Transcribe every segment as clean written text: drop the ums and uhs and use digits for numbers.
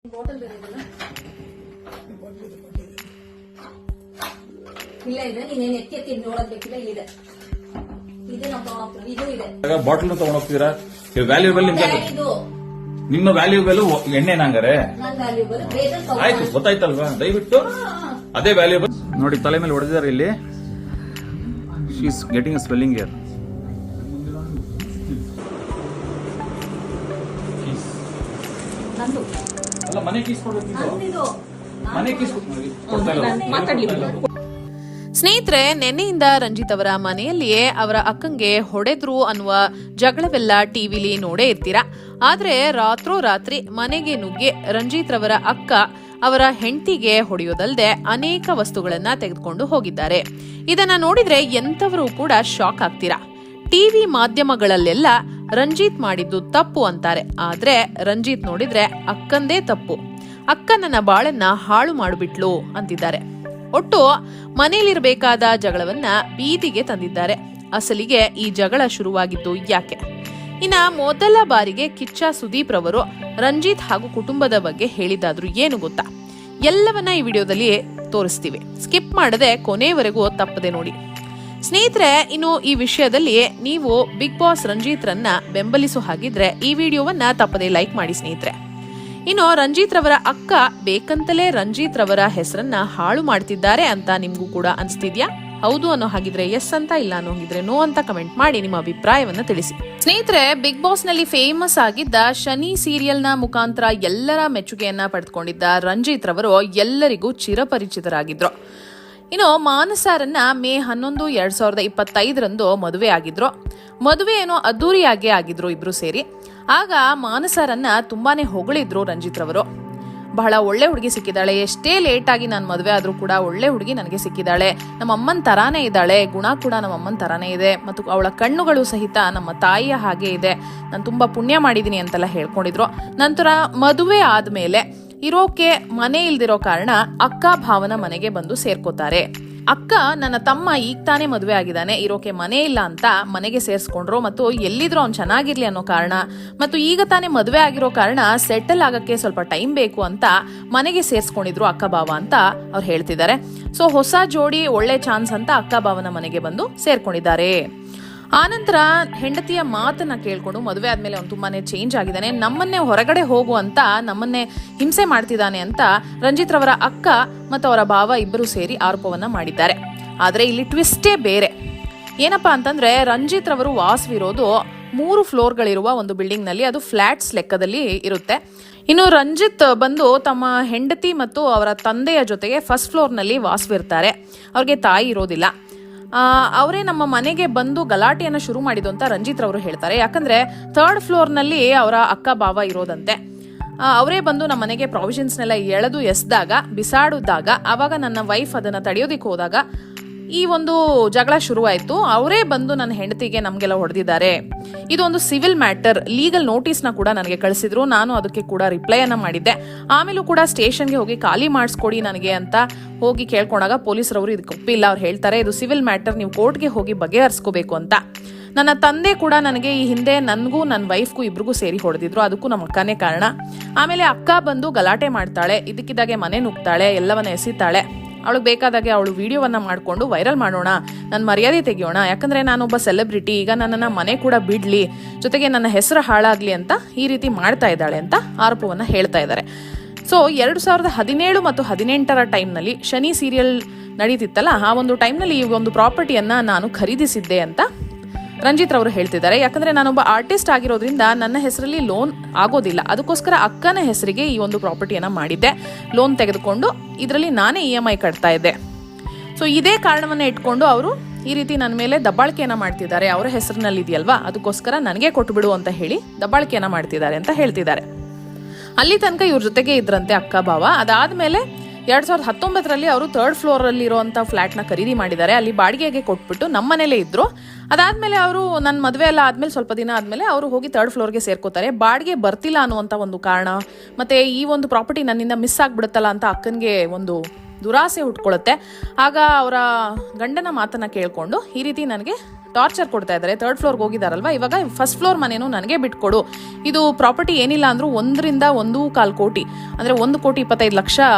Bottle ಬೇರೆ ಇಲ್ಲ ಇದೆ ನೀನೇನು ಎತ್ತಿ ನೋಡೋದ್ ಬೇಕಿಲ್ಲ ಇದೆ ಇದೆ ನಮ್ಮ ಇದು ಇದೆ ಬಾಟಲ್ ತಗೊಂಡ್ ಹೋಗ್ತೀರಾ ವ್ಯಾಲ್ಯೂಬಲ್ ನಿಮ್ಗೆ ಇದು ನಿಮ್ಮ ವ್ಯಾಲ್ಯೂಬಲ್ ಎಣ್ಣೆ ನಂಗಾರೆ ನನ್ನ ವ್ಯಾಲ್ಯೂಬಲ್ ಬೇರೆ ಆಯ್ತು ಗೊತ್ತಾಯ್ತಲ್ವಾ ದಯವಿಟ್ಟು ಅದೇ ವ್ಯಾಲ್ಯೂಬಲ್ ನೋಡಿ ತಲೆ ಮೇಲೆ ಹೊಡೆದಿದ್ದಾರೆ ಇಲ್ಲಿ she is getting swelling air ನಂದು ಅಲ್ಲ ಮನೆ ಕೀಸ್ ನಂದಿದು ಮನೆ ಕೀಸ್ ಸ್ನೇಹಿತರೆ, ನೆನ್ನೆಯಿಂದ ರಂಜಿತ್ ಅವರ ಮನೆಯಲ್ಲಿಯೇ ಅವರ ಅಕ್ಕಂಗೆ ಹೊಡೆದ್ರು ಅನ್ನುವ ಜಗಳವೆಲ್ಲ ಟಿವಿಲಿ ನೋಡೇ ಇರ್ತೀರಾ. ಆದ್ರೆ ರಾತ್ರೋರಾತ್ರಿ ಮನೆಗೆ ನುಗ್ಗಿ ರಂಜಿತ್ ರವರ ಅಕ್ಕ ಅವರ ಹೆಂಡತಿಗೆ ಹೊಡೆಯೋದಲ್ಲದೆ ಅನೇಕ ವಸ್ತುಗಳನ್ನ ತೆಗೆದುಕೊಂಡು ಹೋಗಿದ್ದಾರೆ. ಇದನ್ನ ನೋಡಿದ್ರೆ ಎಂತವರು ಕೂಡ ಶಾಕ್ ಆಗ್ತೀರಾ. ಟಿವಿ ಮಾಧ್ಯಮಗಳಲ್ಲೆಲ್ಲ ರಂಜಿತ್ ಮಾಡಿದ್ದು ತಪ್ಪು ಅಂತಾರೆ. ಆದ್ರೆ ರಂಜಿತ್ ನೋಡಿದ್ರೆ ಅಕ್ಕಂದೇ ತಪ್ಪು, ಅಕ್ಕ ನನ್ನ ಬಾಳನ್ನ ಹಾಳು ಮಾಡಿಬಿಟ್ಲು ಅಂತಿದ್ದಾರೆ. ಒಟ್ಟು ಮನೆಯಲ್ಲಿರಬೇಕಾದ ಜಗಳವನ್ನ ಬೀದಿಗೆ ತಂದಿದ್ದಾರೆ. ಅಸಲಿಗೆ ಈ ಜಗಳ ಶುರುವಾಗಿದ್ದು ಯಾಕೆ? ಇನ್ನ ಮೊದಲ ಬಾರಿಗೆ ಕಿಚ್ಚ ಸುದೀಪ್ ರವರು ರಂಜಿತ್ ಹಾಗೂ ಕುಟುಂಬದ ಬಗ್ಗೆ ಹೇಳಿದಾದ್ರು ಏನು ಗೊತ್ತಾ? ಎಲ್ಲವನ್ನ ಈ ವಿಡಿಯೋದಲ್ಲಿ ತೋರಿಸ್ತೀವಿ. ಸ್ಕಿಪ್ ಮಾಡದೆ ಕೊನೆವರೆಗೂ ತಪ್ಪದೆ ನೋಡಿ. ಸ್ನೇಹಿತರೆ, ಇನ್ನು ಈ ವಿಷಯದಲ್ಲಿ ನೀವು ಬಿಗ್ ಬಾಸ್ ರಂಜಿತ್ ರನ್ನ ಬೆಂಬಲಿಸೋ ಹಾಗಿದ್ರೆ ಈ ವಿಡಿಯೋವನ್ನ ತಪ್ಪದೆ ಲೈಕ್ ಮಾಡಿ ಸ್ನೇಹಿತರೆ. ಇನ್ನು ರಂಜಿತ್ ರವರ ಅಕ್ಕ ಬೇಕಂತಲೇ ರಂಜಿತ್ ರವರ ಹೆಸರನ್ನ ಹಾಳು ಮಾಡ್ತಿದ್ದಾರೆ ಅಂತ ನಿಮ್ಗೂ ಕೂಡ ಅನ್ಸ್ತಿದ್ಯಾ? ಹೌದು ಅನ್ನೋ ಹಾಗಿದ್ರೆ ಎಸ್ ಅಂತ, ಇಲ್ಲ ಅನ್ನೋ ಹಾಗಿದ್ರೆ ನೋ ಅಂತ ಕಮೆಂಟ್ ಮಾಡಿ ನಿಮ್ಮ ಅಭಿಪ್ರಾಯವನ್ನ ತಿಳಿಸಿ. ಸ್ನೇಹಿತರೆ, ಬಿಗ್ ಬಾಸ್ ನಲ್ಲಿ ಫೇಮಸ್ ಆಗಿದ್ದ ಶನಿ ಸೀರಿಯಲ್ ನ ಮುಖಾಂತರ ಎಲ್ಲರ ಮೆಚ್ಚುಗೆಯನ್ನ ಪಡೆದುಕೊಂಡಿದ್ದ ರಂಜಿತ್ ರವರು ಎಲ್ಲರಿಗೂ ಚಿರಪರಿಚಿತರಾಗಿದ್ರು. ಇನ್ನು ಮಾನಸಾರನ್ನ ಮೇ 11, 2025 ಮದುವೆ ಆಗಿದ್ರು. ಮದುವೆ ಏನೋ ಅದ್ದೂರಿಯಾಗಿ ಆಗಿದ್ರು ಇಬ್ರು ಸೇರಿ. ಆಗ ಮಾನಸಾರನ್ನ ತುಂಬಾನೇ ಹೊಗಳಿದ್ರು ರಂಜಿತ್ ರವರು. ಬಹಳ ಒಳ್ಳೆ ಹುಡುಗಿ ಸಿಕ್ಕಿದ್ದಾಳೆ, ಎಷ್ಟೇ ಲೇಟ್ ಆಗಿ ನಾನು ಮದುವೆ ಆದ್ರೂ ಕೂಡ ಒಳ್ಳೆ ಹುಡುಗಿ ನನಗೆ ಸಿಕ್ಕಿದ್ದಾಳೆ, ನಮ್ಮ ಅಮ್ಮನ ತರಾನೇ ಇದ್ದಾಳೆ, ಗುಣ ಕೂಡ ನಮ್ಮ ಅಮ್ಮನ ತರಾನೇ ಇದೆ, ಮತ್ತು ಅವಳ ಕಣ್ಣುಗಳು ಸಹಿತ ನಮ್ಮ ತಾಯಿಯ ಹಾಗೆ ಇದೆ, ನಾನು ತುಂಬಾ ಪುಣ್ಯ ಮಾಡಿದೀನಿ ಅಂತೆಲ್ಲ ಹೇಳ್ಕೊಂಡಿದ್ರು. ನಂತರ ಮದುವೆ ಆದ್ಮೇಲೆ ಇರೋಕೆ ಮನೆ ಇಲ್ದಿರೋ ಕಾರಣ ಅಕ್ಕ ಭಾವನ ಮನೆಗೆ ಬಂದು ಸೇರ್ಕೋತಾರೆ. ಅಕ್ಕ ನನ್ನ ತಮ್ಮ ಈಗ ತಾನೇ ಮದುವೆ ಆಗಿದ್ದಾನೆ, ಇರೋಕೆ ಮನೆ ಇಲ್ಲ ಅಂತ ಮನೆಗೆ ಸೇರ್ಸ್ಕೊಂಡ್ರು. ಮತ್ತು ಎಲ್ಲಿದ್ರು ಅವ್ನು ಚೆನ್ನಾಗಿರ್ಲಿ ಅನ್ನೋ ಕಾರಣ ಮತ್ತು ಈಗ ತಾನೇ ಮದುವೆ ಆಗಿರೋ ಕಾರಣ ಸೆಟಲ್ ಆಗಕ್ಕೆ ಸ್ವಲ್ಪ ಟೈಮ್ ಬೇಕು ಅಂತ ಮನೆಗೆ ಸೇರ್ಸ್ಕೊಂಡಿದ್ರು ಅಕ್ಕ ಭಾವ ಅಂತ ಅವ್ರು ಹೇಳ್ತಿದ್ದಾರೆ. ಸೊ ಹೊಸ ಜೋಡಿ ಒಳ್ಳೆ ಚಾನ್ಸ್ ಅಂತ ಅಕ್ಕ ಭಾವನ ಮನೆಗೆ ಬಂದು ಸೇರ್ಕೊಂಡಿದ್ದಾರೆ. ಆನಂತರ ಹೆಂಡತಿಯ ಮಾತನ್ನ ಕೇಳ್ಕೊಂಡು ಮದುವೆ ಆದ್ಮೇಲೆ ಅವ್ನು ತುಂಬಾನೇ ಚೇಂಜ್ ಆಗಿದ್ದಾನೆ, ನಮ್ಮನ್ನೇ ಹೊರಗಡೆ ಹೋಗು ಅಂತ ನಮ್ಮನ್ನೇ ಹಿಂಸೆ ಮಾಡ್ತಿದ್ದಾನೆ ಅಂತ ರಂಜಿತ್ ರವರ ಅಕ್ಕ ಮತ್ತು ಅವರ ಭಾವ ಇಬ್ಬರು ಸೇರಿ ಆರೋಪವನ್ನ ಮಾಡಿದ್ದಾರೆ. ಆದ್ರೆ ಇಲ್ಲಿ ಟ್ವಿಸ್ಟೇ ಬೇರೆ. ಏನಪ್ಪಾ ಅಂತಂದ್ರೆ, ರಂಜಿತ್ ರವರು ವಾಸವಿರೋದು 3 ಫ್ಲೋರ್ಗಳಿರುವ ಒಂದು ಬಿಲ್ಡಿಂಗ್ ನಲ್ಲಿ, ಅದು ಫ್ಲಾಟ್ಸ್ ಲೆಕ್ಕದಲ್ಲಿ ಇರುತ್ತೆ. ಇನ್ನು ರಂಜಿತ್ ಬಂದು ತಮ್ಮ ಹೆಂಡತಿ ಮತ್ತು ಅವರ ತಂದೆಯ ಜೊತೆಗೆ ಫಸ್ಟ್ ಫ್ಲೋರ್ ನಲ್ಲಿ ವಾಸವಿರ್ತಾರೆ. ಅವ್ರಿಗೆ ತಾಯಿ ಇರೋದಿಲ್ಲ. ಅವರೇ ನಮ್ಮ ಮನೆಗೆ ಬಂದು ಗಲಾಟೆಯನ್ನು ಶುರು ಮಾಡಿದ್ದು ಅಂತ ರಂಜಿತ್ ರವರು ಹೇಳ್ತಾರೆ. ಯಾಕಂದ್ರೆ 3rd ಫ್ಲೋರ್ ನಲ್ಲಿ ಅವರ ಅಕ್ಕ ಭಾವ ಇರೋದಂತೆ. ಅವರೇ ಬಂದು ನಮ್ಮ ಮನೆಗೆ ಪ್ರಾವಿಷನ್ಸ್ನೆಲ್ಲ ಎಳೆದು ಎಸ್ದಾಗ ಬಿಸಾಡಿದಾಗ ಆವಾಗ ನನ್ನ ವೈಫ್ ಅದನ್ನ ತಡೆಯೋದಿಕ್ಕೆ ಹೋದಾಗ ಈ ಒಂದು ಜಗಳ ಶುರುವಾಯಿತು. ಅವರೇ ಬಂದು ನನ್ನ ಹೆಂಡತಿಗೆ ನಮಗೆಲ್ಲ ಹೊಡೆದಿದ್ದಾರೆ. ಇದು ಒಂದು ಸಿವಿಲ್ ಮ್ಯಾಟರ್, ಲೀಗಲ್ ನೋಟಿಸ್ನ ಕೂಡ ನನಗೆ ಕಳಿಸಿದ್ರು. ನಾನು ಅದಕ್ಕೆ ಕೂಡ ರಿಪ್ಲೈಯನ್ನ ಮಾಡಿದ್ದೆ. ಆಮೇಲೂ ಕೂಡ ಸ್ಟೇಷನ್ಗೆ ಹೋಗಿ ಖಾಲಿ ಮಾಡಿಸ್ಕೊಡಿ ನನಗೆ ಅಂತ ಹೋಗಿ ಕೇಳ್ಕೊಂಡಾಗ ಪೊಲೀಸರವರು ಇದಕ್ಕೆ ಒಪ್ಪಿಲ್ಲ. ಅವ್ರು ಹೇಳ್ತಾರೆ ಇದು ಸಿವಿಲ್ ಮ್ಯಾಟರ್, ನೀವು ಕೋರ್ಟ್ಗೆ ಹೋಗಿ ಬಗೆಹರಿಸ್ಕೋಬೇಕು ಅಂತ. ನನ್ನ ತಂದೆ ಕೂಡ ನನಗೆ ಈ ಹಿಂದೆ ನನಗೂ ನನ್ನ ವೈಫ್ಗೂ ಇಬ್ರಿಗೂ ಸೇರಿ ಹೊಡೆದಿದ್ರು, ಅದಕ್ಕೂ ನಮ್ಮ ಅಕ್ಕನೇ ಕಾರಣ. ಆಮೇಲೆ ಅಕ್ಕ ಬಂದು ಗಲಾಟೆ ಮಾಡ್ತಾಳೆ, ಇದಕ್ಕಿದ್ದಾಗೆ ಮನೆ ನುಗ್ತಾಳೆ, ಎಲ್ಲವನ್ನ ಎಸಿತಾಳೆ. ಅವಳಿಗೆ ಬೇಕಾದಾಗೆ ಅವಳು ವಿಡಿಯೋವನ್ನ ಮಾಡಿಕೊಂಡು ವೈರಲ್ ಮಾಡೋಣ, ನನ್ನ ಮರ್ಯಾದೆ ತೆಗಿಯೋಣ, ಯಾಕಂದ್ರೆ ನಾನೊಬ್ಬ ಸೆಲೆಬ್ರಿಟಿ, ಈಗ ನನ್ನನ್ನ ಮನೆ ಕೂಡ ಬಿಡ್ಲಿ, ಜೊತೆಗೆ ನನ್ನ ಹೆಸರು ಹಾಳಾಗ್ಲಿ ಅಂತ ಈ ರೀತಿ ಮಾಡ್ತಾ ಇದ್ದಾಳೆ ಅಂತ ಆರೋಪವನ್ನ ಹೇಳ್ತಾ ಇದ್ದಾರೆ. ಸೊ 2017 ಮತ್ತು 2018 ಟೈಮ್ನಲ್ಲಿ ಶನಿ ಸೀರಿಯಲ್ ನಡೀತಿತ್ತಲ್ಲ, ಆ ಒಂದು ಟೈಮ್ನಲ್ಲಿ ಈ ಒಂದು ಪ್ರಾಪರ್ಟಿಯನ್ನ ನಾನು ಖರೀದಿಸಿದ್ದೆ ಅಂತ ರಂಜಿತ್ ರವರು ಹೇಳ್ತಿದ್ದಾರೆ. ಯಾಕಂದ್ರೆ ನಾನೊಬ್ಬ ಆರ್ಟಿಸ್ಟ್ ಆಗಿರೋದ್ರಿಂದ ನನ್ನ ಹೆಸರಲ್ಲಿ ಲೋನ್ ಆಗೋದಿಲ್ಲ, ಅದಕ್ಕೋಸ್ಕರ ಅಕ್ಕನ ಹೆಸರಿಗೆ ಈ ಒಂದು ಪ್ರಾಪರ್ಟಿಯನ್ನ ಮಾಡಿದ್ದೆ, ಲೋನ್ ತೆಗೆದುಕೊಂಡು ಇದರಲ್ಲಿ ನಾನೇ EMI ಕಟ್ತಾ ಇದ್ದೆ. ಸೊ ಇದೇ ಕಾರಣವನ್ನ ಇಟ್ಕೊಂಡು ಅವರು ಈ ರೀತಿ ನನ್ನ ಮೇಲೆ ದಬ್ಬಾಳಿಕೆಯನ್ನ ಮಾಡ್ತಿದ್ದಾರೆ. ಅವರ ಹೆಸರಿನಲ್ಲಿ ಇದೆಯಲ್ವಾ, ಅದಕ್ಕೋಸ್ಕರ ನನಗೆ ಕೊಟ್ಟುಬಿಡು ಅಂತ ಹೇಳಿ ದಬ್ಬಾಳಿಕೆಯನ್ನ ಮಾಡ್ತಿದ್ದಾರೆ ಅಂತ ಹೇಳ್ತಿದ್ದಾರೆ. ಅಲ್ಲಿ ತನಕ ಇವ್ರ ಜೊತೆಗೆ ಇದ್ರಂತೆ ಅಕ್ಕ ಭಾವ. ಅದಾದ್ಮೇಲೆ 2019 ಅವರು 3rd ಫ್ಲೋರ್ ಅಲ್ಲಿ ಇರುವಂತ ಫ್ಲಾಟ್ ನ ಖರೀದಿ ಮಾಡಿದ್ದಾರೆ. ಅಲ್ಲಿ ಬಾಡಿಗೆಗೆ ಕೊಟ್ಬಿಟ್ಟು ನಮ್ಮ ಮನೇಲೇ ಇದ್ರು. ಅದಾದ್ಮೇಲೆ ಅವರು ನನ್ನ ಮದುವೆ ಎಲ್ಲ ಆದ್ಮೇಲೆ ಸ್ವಲ್ಪ ದಿನ ಆದ್ಮೇಲೆ ಅವರು ಹೋಗಿ 3rd ಫ್ಲೋರ್ಗೆ ಸೇರ್ಕೋತಾರೆ. ಬಾಡಿಗೆ ಬರ್ತಿಲ್ಲ ಅನ್ನುವಂತ ಒಂದು ಕಾರಣ ಮತ್ತೆ ಈ ಒಂದು ಪ್ರಾಪರ್ಟಿ ನನ್ನಿಂದ ಮಿಸ್ ಆಗ್ಬಿಡುತ್ತಲ್ಲ ಅಂತ ಅಕ್ಕನ್ಗೆ ಒಂದು ದುರಾಸೆ ಹುಟ್ಕೊಳ್ಳುತ್ತೆ. ಆಗ ಅವರ ಗಂಡನ ಮಾತನ್ನ ಕೇಳ್ಕೊಂಡು ಈ ರೀತಿ ನನಗೆ ಟಾರ್ಚರ್ ಕೊಡ್ತಾ ಇದ್ದಾರೆ. 3rd ಫ್ಲೋರ್ಗೆ ಹೋಗಿದಾರಲ್ವಾ, ಇವಾಗ 1st ಫ್ಲೋರ್ ಮನೇನು ನನಗೆ ಬಿಟ್ಕೊಡು, ಇದು ಪ್ರಾಪರ್ಟಿ ಏನಿಲ್ಲ ಅಂದ್ರೂ 1.25 ಕೋಟಿ ಅಂದ್ರೆ 1,25,00,000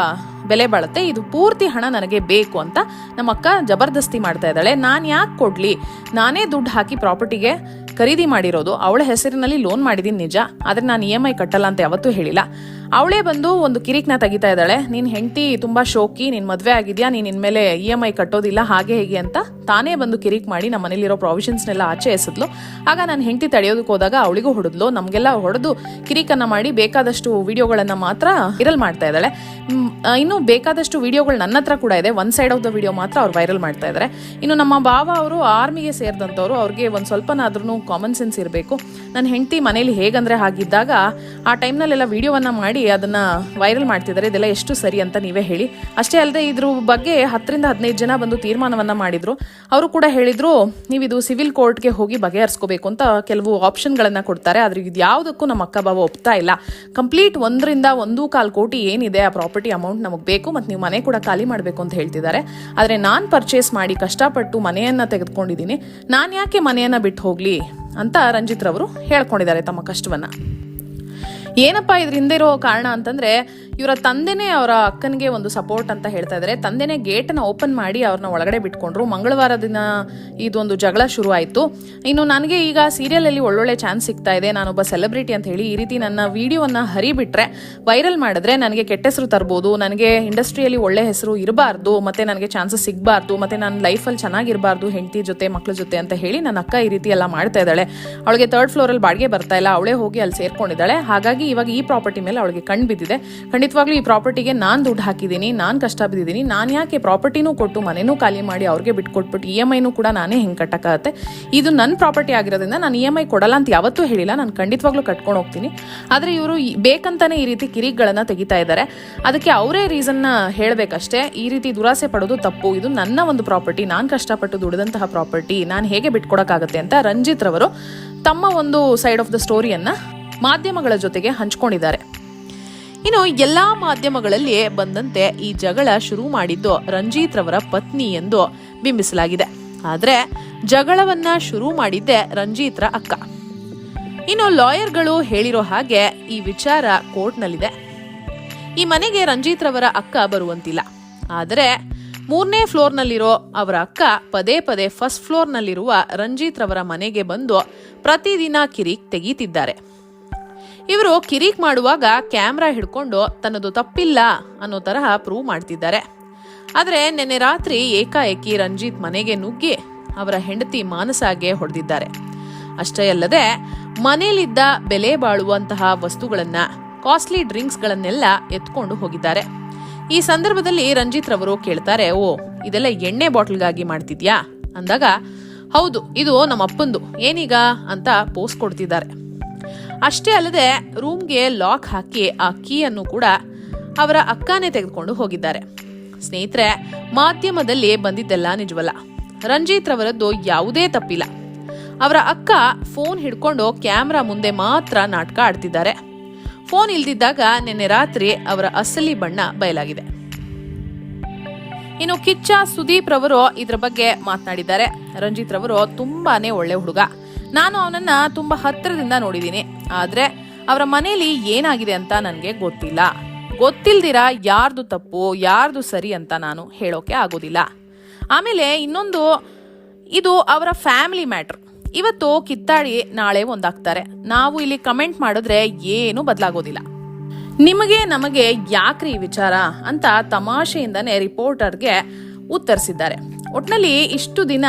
ಬೆಲೆ ಬಾಳುತ್ತೆ, ಇದು ಪೂರ್ತಿ ಹಣ ನನಗೆ ಬೇಕು ಅಂತ ನಮ್ಮ ಅಕ್ಕ ಜಬರ್ದಸ್ತಿ ಮಾಡ್ತಾ ಇದ್ದಾಳೆ. ನಾನು ಯಾಕೆ ಕೊಡ್ಲಿ, ನಾನೇ ದುಡ್ಡು ಹಾಕಿ ಪ್ರಾಪರ್ಟಿಗೆ ಖರೀದಿ ಮಾಡಿರೋದು, ಅವಳ ಹೆಸರಿನಲ್ಲಿ ಲೋನ್ ಮಾಡಿದೀನಿ ನಿಜ, ಆದ್ರೆ ನಾನು EMI ಕಟ್ಟಲ್ಲ ಅಂತ ಯಾವತ್ತೂ ಹೇಳಿಲ್ಲ. ಅವಳೇ ಬಂದು ಒಂದು ಕಿರಿಕ್ನ ತೆಗಿತಾ ಇದ್ದಾಳೆ, ನಿನ್ ಹೆಂಡತಿ ತುಂಬಾ ಶೋಕಿ, ನಿನ್ ಮದ್ವೆ ಆಗಿದ್ಯಾ, ನೀನ್ ಇನ್ಮೇಲೆ EMI ಕಟ್ಟೋದಿಲ್ಲ ಹಾಗೆ ಹೇಗೆ ಅಂತ ತಾನೇ ಬಂದು ಕಿರಿಕ್ ಮಾಡಿ ನಮ್ಮ ಮನೇಲಿರೋ ಪ್ರಾವಿಷನ್ಸ್ನೆಲ್ಲ ಆಚೆ ಎಸೆದ್ಲು. ಆಗ ನಾನು ಹೆಂಡತಿ ತಡೆಯೋದಕ್ಕೆ ಹೋದಾಗ ಅವಳಿಗೂ ಹೊಡೆದ್ಲು, ನಮ್ಗೆಲ್ಲ ಹೊಡೆದು ಕಿರಿಕನ್ನ ಮಾಡಿ ಬೇಕಾದಷ್ಟು ವಿಡಿಯೋಗಳನ್ನ ಮಾತ್ರ ವೈರಲ್ ಮಾಡ್ತಾ ಇದ್ದಾಳೆ. ಇನ್ನು ಬೇಕಾದಷ್ಟು ವಿಡಿಯೋಗಳು ನನ್ನ ಹತ್ರ ಕೂಡ ಇದೆ, 1 ಸೈಡ್ ಆಫ್ ದ ವಿಡಿಯೋ ಮಾತ್ರ ಅವ್ರು ವೈರಲ್ ಮಾಡ್ತಾ ಇದ್ದಾರೆ. ಇನ್ನು ನಮ್ಮ ಬಾವ ಅವರು ಆರ್ಮಿಗೆ ಸೇರಿದಂಥವ್ರು, ಅವ್ರಿಗೆ ಒಂದು ಸ್ವಲ್ಪನಾದ್ರೂ ಕಾಮನ್ ಸೆನ್ಸ್ ಇರಬೇಕು. ನನ್ನ ಹೆಂಡತಿ ಮನೇಲಿ ಹೇಗಂದ್ರೆ ಹಾಗಿದ್ದಾಗ ಆ ಟೈಮ್ನಲ್ಲೆಲ್ಲ ವಿಡಿಯೋವನ್ನ ಮಾಡಿ ಅದನ್ನ ವೈರಲ್ ಮಾಡ್ತಿದ್ದಾರೆ, ಇದೆಲ್ಲ ಎಷ್ಟು ಸರಿ ಅಂತ ನೀವೇ ಹೇಳಿ. ಅಷ್ಟೇ ಅಲ್ಲದೆ ಇದ್ರ ಬಗ್ಗೆ 10ರಿಂದ 15 ಜನ ಬಂದು ತೀರ್ಮಾನವನ್ನ ಮಾಡಿದ್ರು. ಅವರು ಕೂಡ ಹೇಳಿದ್ರು ನೀವು ಇದು ಸಿವಿಲ್ ಕೋರ್ಟ್ಗೆ ಹೋಗಿ ಬಗೆಹರಿಸ್ಕೋಬೇಕು ಅಂತ ಕೆಲವು ಆಪ್ಷನ್ಗಳನ್ನ ಕೊಡ್ತಾರೆ. ಆದ್ರೆ ಇದು ಯಾವುದಕ್ಕೂ ನಮ್ಮ ಅಕ್ಕ ಬಾವ ಒಪ್ತಾ ಇಲ್ಲ. ಕಂಪ್ಲೀಟ್ 1.25 ಕೋಟಿ ಏನಿದೆ ಆ ಪ್ರಾಪರ್ಟಿ ಅಮೌಂಟ್ ನಮಗೆ ಬೇಕು, ಮತ್ತು ನೀವು ಮನೆ ಕೂಡ ಖಾಲಿ ಮಾಡಬೇಕು ಅಂತ ಹೇಳ್ತಿದ್ದಾರೆ. ಆದ್ರೆ ನಾನು ಪರ್ಚೇಸ್ ಮಾಡಿ ಕಷ್ಟಪಟ್ಟು ಮನೆಯನ್ನ ತೆಗೆದುಕೊಂಡಿದ್ದೀನಿ, ನಾನು ಯಾಕೆ ಮನೆಯನ್ನ ಬಿಟ್ಟು ಹೋಗ್ಲಿ ಅಂತ ರಂಜಿತ್ ರವರು ಹೇಳ್ಕೊಂಡಿದ್ದಾರೆ ತಮ್ಮ ಕಷ್ಟವನ್ನ. ಏನಪ್ಪಾ ಇದ್ರ ಹಿಂದೆ ಇರೋ ಕಾರಣ ಅಂತಂದ್ರೆ, ಇವರ ತಂದೆನೇ ಅವರ ಅಕ್ಕನಿಗೆ ಒಂದು ಸಪೋರ್ಟ್ ಅಂತ ಹೇಳ್ತಾ ಇದ್ದಾರೆ. ತಂದೆನೇ ಗೇಟನ್ನ ಓಪನ್ ಮಾಡಿ ಅವ್ರನ್ನ ಒಳಗಡೆ ಬಿಟ್ಕೊಂಡ್ರು. ಮಂಗಳವಾರ ದಿನ ಇದೊಂದು ಜಗಳ ಶುರು ಆಯ್ತು. ಇನ್ನು ನನಗೆ ಈಗ ಸೀರಿಯಲ್ ಅಲ್ಲಿ ಒಳ್ಳೊಳ್ಳೆ ಚಾನ್ಸ್ ಸಿಗ್ತಾ ಇದೆ, ನಾನೊಬ್ಬ ಸೆಲೆಬ್ರಿಟಿ ಅಂತ ಹೇಳಿ ಈ ರೀತಿ ನನ್ನ ವಿಡಿಯೋವನ್ನ ಹರಿಬಿಟ್ರೆ, ವೈರಲ್ ಮಾಡಿದ್ರೆ ನನಗೆ ಕೆಟ್ಟ ಹೆಸರು ತರಬಹುದು, ನನಗೆ ಇಂಡಸ್ಟ್ರಿಯಲ್ಲಿ ಒಳ್ಳೆ ಹೆಸರು ಇರಬಾರ್ದು, ಮತ್ತೆ ನನಗೆ ಚಾನ್ಸಸ್ ಸಿಗಬಾರ್ದು, ಮತ್ತೆ ನನ್ನ ಲೈಫಲ್ಲಿ ಚೆನ್ನಾಗಿರಬಾರ್ದು ಹೆಂಡತಿ ಜೊತೆ ಮಕ್ಳ ಜೊತೆ ಅಂತ ಹೇಳಿ ನನ್ನ ಅಕ್ಕ ಈ ರೀತಿ ಎಲ್ಲ ಮಾಡ್ತಾ ಇದ್ದಾಳೆ. ಅವಳಿಗೆ 3rd ಫ್ಲೋರಲ್ಲಿ ಬಾಡಿಗೆ ಬರ್ತಾ ಇಲ್ಲ, ಅವಳೇ ಹೋಗಿ ಅಲ್ಲಿ ಸೇರ್ಕೊಂಡಿದ್ದಾಳೆ. ಹಾಗಾಗಿ ಇವಾಗ ಈ ಪ್ರಾಪರ್ಟಿ ಮೇಲೆ ಅವಳಿಗೆ ಕಣ್ ಬಿದ್ದಿದೆ. ಖಂಡಿತವಾಗ್ಲೂ ಈ ಪ್ರಾಪರ್ಟಿಗೆ ನಾನು ದುಡ್ಡು ಹಾಕಿದ್ದೀನಿ, ನಾನು ಕಷ್ಟ ಬಿದ್ದಿದ್ದೀನಿ, ನಾನು ಯಾಕೆ ಪ್ರಾಪರ್ಟಿನೂ ಕೊಟ್ಟು ಮನೆನೂ ಖಾಲಿ ಮಾಡಿ ಅವ್ರಿಗೆ ಬಿಟ್ಕೊಟ್ಬಿಟ್ಟು EMIನೂ ಕೂಡ ನಾನೇ ಹೆಂಗೆ ಕಟ್ಟಕ್ಕಾಗತ್ತೆ? ಇದು ನನ್ನ ಪ್ರಾಪರ್ಟಿ ಆಗಿರೋದ್ರಿಂದ ನಾನು EMI ಕೊಡಲ್ಲ ಅಂತ ಯಾವತ್ತೂ ಹೇಳಿಲ್ಲ, ನಾನು ಖಂಡಿತವಾಗ್ಲೂ ಕಟ್ಕೊಂಡು ಹೋಗ್ತೀನಿ. ಆದರೆ ಇವರು ಬೇಕಂತಾನೆ ಈ ರೀತಿ ಕಿರಿಕ್ಗಳನ್ನ ತೆಗಿತಾ ಇದ್ದಾರೆ. ಅದಕ್ಕೆ ಅವರೇ ರೀಸನ್ನ ಹೇಳಬೇಕಷ್ಟೇ. ಈ ರೀತಿ ದುರಾಸೆ ಪಡೋದು ತಪ್ಪು, ಇದು ನನ್ನ ಒಂದು ಪ್ರಾಪರ್ಟಿ, ನಾನು ಕಷ್ಟಪಟ್ಟು ದುಡಿದಂತಹ ಪ್ರಾಪರ್ಟಿ, ನಾನು ಹೇಗೆ ಬಿಟ್ಕೊಡಕ್ಕಾಗತ್ತೆ ಅಂತ ರಂಜಿತ್ ರವರು ತಮ್ಮ ಒಂದು ಸೈಡ್ ಆಫ್ ದ ಸ್ಟೋರಿಯನ್ನ ಮಾಧ್ಯಮಗಳ ಜೊತೆಗೆ ಹಂಚ್ಕೊಂಡಿದ್ದಾರೆ. ಇನ್ನು ಎಲ್ಲಾ ಮಾಧ್ಯಮಗಳಲ್ಲಿ ಬಂದಂತೆ ಈ ಜಗಳ ಶುರು ಮಾಡಿದ್ದು ರಂಜಿತ್ ರವರ ಪತ್ನಿ ಎಂದು ಬಿಂಬಿಸಲಾಗಿದೆ. ಆದ್ರೆ ಜಗಳವನ್ನ ಶುರು ಮಾಡಿದ್ದೆ ರಂಜಿತ್ರ ಅಕ್ಕ. ಇನ್ನು ಲಾಯರ್ಗಳು ಹೇಳಿರೋ ಹಾಗೆ ಈ ವಿಚಾರ ಕೋರ್ಟ್ನಲ್ಲಿದೆ. ಈ ಮನೆಗೆ ರಂಜಿತ್ ರವರ ಅಕ್ಕ ಬರುವಂತಿಲ್ಲ. ಆದರೆ 3ನೇ ಫ್ಲೋರ್ನಲ್ಲಿರೋ ಅವರ ಅಕ್ಕ ಪದೇ ಪದೇ 1st ಫ್ಲೋರ್ನಲ್ಲಿರುವ ರಂಜಿತ್ ರವರ ಮನೆಗೆ ಬಂದು ಪ್ರತಿದಿನ ಕಿರಿಕ್ ತೆಗೀತಿದ್ದಾರೆ. ಇವರು ಕಿರಿಕ್ ಮಾಡುವಾಗ ಕ್ಯಾಮ್ರಾ ಹಿಡ್ಕೊಂಡು ತನ್ನದು ತಪ್ಪಿಲ್ಲ ಅನ್ನೋ ತರಹ ಪ್ರೂವ್ ಮಾಡ್ತಿದ್ದಾರೆ. ಆದ್ರೆ ನಿನ್ನೆ ರಾತ್ರಿ ಏಕಾಏಕಿ ರಂಜಿತ್ ಮನೆಗೆ ನುಗ್ಗಿ ಅವರ ಹೆಂಡತಿ ಮಾನಸಾಗೆ ಹೊಡೆದಿದ್ದಾರೆ. ಅಷ್ಟೇ ಅಲ್ಲದೆ ಮನೆಯಲ್ಲಿದ್ದ ಬೆಲೆ ಬಾಳುವಂತಹ ವಸ್ತುಗಳನ್ನ, ಕಾಸ್ಟ್ಲಿ ಡ್ರಿಂಕ್ಸ್ ಗಳನ್ನೆಲ್ಲ ಎತ್ಕೊಂಡು ಹೋಗಿದ್ದಾರೆ. ಈ ಸಂದರ್ಭದಲ್ಲಿ ರಂಜಿತ್ ರವರು ಕೇಳ್ತಾರೆ, ಓ ಇದೆಲ್ಲ ಎಣ್ಣೆ ಬಾಟಲ್ಗಾಗಿ ಮಾಡ್ತಿದ್ಯಾ ಅಂದಾಗ, ಹೌದು ಇದು ನಮ್ಮ ಅಪ್ಪಂದು, ಏನೀಗ ಅಂತ ಪೋಸ್ ಕೊಡ್ತಿದ್ದಾರೆ. ಅಷ್ಟೇ ಅಲ್ಲದೆ ರೂಮ್ಗೆ ಲಾಕ್ ಹಾಕಿ ಆ ಕೀಯನ್ನು ಕೂಡ ಅವರ ಅಕ್ಕನೇ ತೆಗೆದುಕೊಂಡು ಹೋಗಿದ್ದಾರೆ. ಸ್ನೇಹಿತರೆ, ಮಾಧ್ಯಮದಲ್ಲಿ ಬಂದಿದ್ದೆಲ್ಲ ನಿಜವಲ್ಲ. ರಂಜಿತ್ ರವರದ್ದು ಯಾವುದೇ ತಪ್ಪಿಲ್ಲ. ಅವರ ಅಕ್ಕ ಫೋನ್ ಹಿಡ್ಕೊಂಡು ಕ್ಯಾಮ್ರಾ ಮುಂದೆ ಮಾತ್ರ ನಾಟಕ ಆಡ್ತಿದ್ದಾರೆ. ಫೋನ್ ಇಲ್ದಿದ್ದಾಗ ನಿನ್ನೆ ರಾತ್ರಿ ಅವರ ಅಸಲಿ ಬಣ್ಣ ಬಯಲಾಗಿದೆ. ಇನ್ನು ಕಿಚ್ಚ ಸುದೀಪ್ ರವರು ಇದ್ರ ಬಗ್ಗೆ ಮಾತನಾಡಿದ್ದಾರೆ. ರಂಜಿತ್ ರವರು ತುಂಬಾನೇ ಒಳ್ಳೆ ಹುಡುಗ, ನಾನು ಅವನನ್ನ ತುಂಬಾ ಹತ್ತಿರದಿಂದ ನೋಡಿದ್ದೀನಿ. ಆದ್ರೆ ಅವರ ಮನೆಯಲ್ಲಿ ಏನಾಗಿದೆ ಅಂತ ನನಗೆ ಗೊತ್ತಿಲ್ದಿರ ಯಾರ್ದು ತಪ್ಪು ಯಾರ್ದು ಸರಿ ಅಂತ ನಾನು ಹೇಳೋಕೆ ಆಗೋದಿಲ್ಲ. ಆಮೇಲೆ ಇನ್ನೊಂದು, ಇದು ಅವರ ಫ್ಯಾಮಿಲಿ ಮ್ಯಾಟರ್. ಇವತ್ತು ಕಿತ್ತಾಡಿ ನಾಳೆ ಒಂದಾಗ್ತಾರೆ. ನಾವು ಇಲ್ಲಿ ಕಮೆಂಟ್ ಮಾಡಿದ್ರೆ ಏನು ಬದಲಾಗೋದಿಲ್ಲ. ನಿಮಗೆ ನಮಗೆ ಯಾಕ್ರಿ ಈ ವಿಚಾರ ಅಂತ ತಮಾಷೆಯಿಂದನೇ ರಿಪೋರ್ಟರ್ಗೆ ಉತ್ತರಿಸಿದ್ದಾರೆ. ಒಟ್ನಲ್ಲಿ ಇಷ್ಟು ದಿನ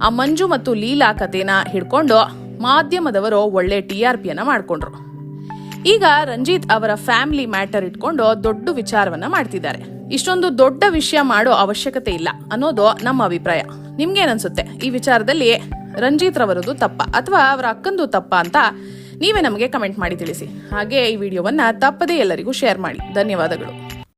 ಆ ಮಂಜು ಮತ್ತು ಲೀಲಾ ಕಥೆನ ಹಿಡ್ಕೊಂಡು ಮಾಧ್ಯಮದವರು ಒಳ್ಳೆ TRPಯನ್ನ ಮಾಡ್ಕೊಂಡ್ರು. ಈಗ ರಂಜಿತ್ ಅವರ ಫ್ಯಾಮಿಲಿ ಮ್ಯಾಟರ್ ಇಟ್ಕೊಂಡು ದೊಡ್ಡ ವಿಚಾರವನ್ನ ಮಾಡ್ತಿದ್ದಾರೆ. ಇಷ್ಟೊಂದು ದೊಡ್ಡ ವಿಷಯ ಮಾಡೋ ಅವಶ್ಯಕತೆ ಇಲ್ಲ ಅನ್ನೋದು ನಮ್ಮ ಅಭಿಪ್ರಾಯ. ನಿಮ್ಗೇನನ್ಸುತ್ತೆ? ಈ ವಿಚಾರದಲ್ಲಿ ರಂಜಿತ್ ರವರದು ತಪ್ಪ ಅಥವಾ ಅವರ ಅಕ್ಕಂದು ತಪ್ಪ ಅಂತ ನೀವೇ ನಮಗೆ ಕಮೆಂಟ್ ಮಾಡಿ ತಿಳಿಸಿ. ಹಾಗೆ ಈ ವಿಡಿಯೋವನ್ನ ತಪ್ಪದೇ ಎಲ್ಲರಿಗೂ ಶೇರ್ ಮಾಡಿ. ಧನ್ಯವಾದಗಳು.